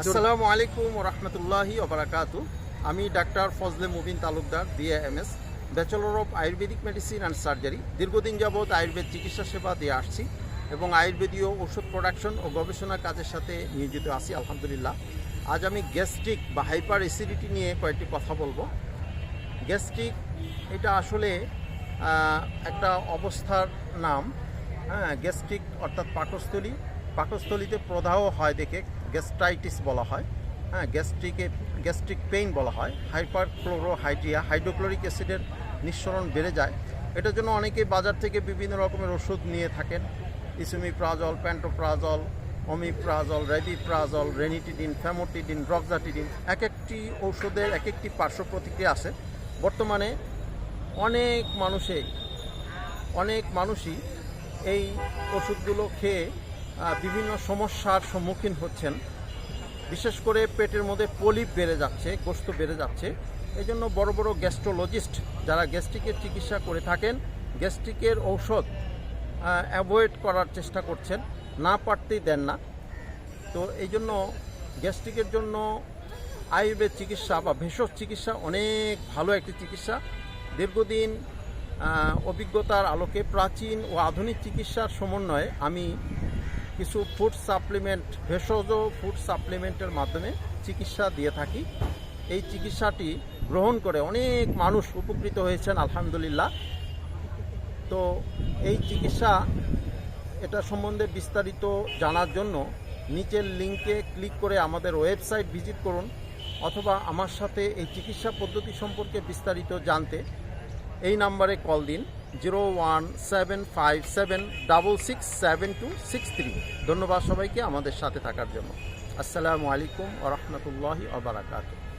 আসসালামু আলাইকুম ওয়া রাহমাতুল্লাহি ওয়া বারাকাতু। আমি doctor Fazle Mubin Talukdar, BAMS, bachelor of Ayurvedic medicine and surgery. দীর্ঘদিন যাবৎ আয়ুর্বেদ চিকিৎসা সেবা দিয়ে আসছি এবং আয়ুর্বেদীয় ওষুধ প্রোডাকশন ও গবেষণা কাজের সাথে নিয়োজিত আছি আলহামদুলিল্লাহ। আজ আমি গ্যাস্ট্রিক বা হাইপার অ্যাসিডিটি নিয়ে কয়েকটি কথা বলবো। গ্যাস্ট্রিক এটা আসলে একটা অবস্থার নাম। গ্যাস্ট্রিক অর্থাৎ পাকস্থলীতে প্রদাহ হয় দেখে গ্যাস্ট্রাইটিস বলা হয়। গ্যাস্ট্রিক পেইন বলা হয়। হাইড্রোক্লোরিক অ্যাসিডের নিঃসরণ বেড়ে যায়। এটার জন্য অনেকেই বাজার থেকে বিভিন্ন রকমের ওষুধ নিয়ে থাকেন। Esomeprazole, pantoprazole, omeprazole, rabeprazole, ranitidine, famotidine, roxatidine. এক একটি ঔষধের এক একটি পার্শ্ব প্রতিক্রিয়া আছে। বর্তমানে অনেক মানুষই এই ওষুধগুলো খেয়ে বিভিন্ন সমস্যার সম্মুখীন হচ্ছেন। বিশেষ করে পেটের মধ্যে পলিপ বেড়ে যাচ্ছে, গোস্ত বেড়ে যাচ্ছে। এই জন্য বড় বড় গ্যাস্ট্রোলজিস্ট যারা গ্যাস্ট্রিকের চিকিৎসা করে থাকেন, গ্যাস্ট্রিকের ঔষধ অ্যাভয়েড করার চেষ্টা করছেন, না পারতেই দেন না। তো এই জন্য গ্যাস্ট্রিকের জন্য আয়ুর্বেদ চিকিৎসা বা ভেষজ চিকিৎসা অনেক ভালো একটি চিকিৎসা। দীর্ঘদিন অভিজ্ঞতার আলোকে প্রাচীন ও আধুনিক চিকিৎসার সমন্বয়ে আমি কিছু ফুড সাপ্লিমেন্ট, ভেষজ ফুড সাপ্লিমেন্টের মাধ্যমে চিকিৎসা দিয়ে থাকি। এই চিকিৎসাটি গ্রহণ করে অনেক মানুষ উপকৃত হয়েছেন আলহামদুলিল্লাহ। তো এই চিকিৎসা এটা সম্বন্ধে বিস্তারিত জানার জন্য নিচের লিঙ্কে ক্লিক করে আমাদের ওয়েবসাইট ভিজিট করুন, অথবা আমার সাথে এই চিকিৎসা পদ্ধতি সম্পর্কে বিস্তারিত জানতে এই নাম্বারে কল দিন 01757667263। ধন্যবাদ সবাইকে আমাদের সাথে থাকার জন্য। আসসালামু আলাইকুম ওয়া রাহমাতুল্লাহি ওয়া বারাকাতুহু।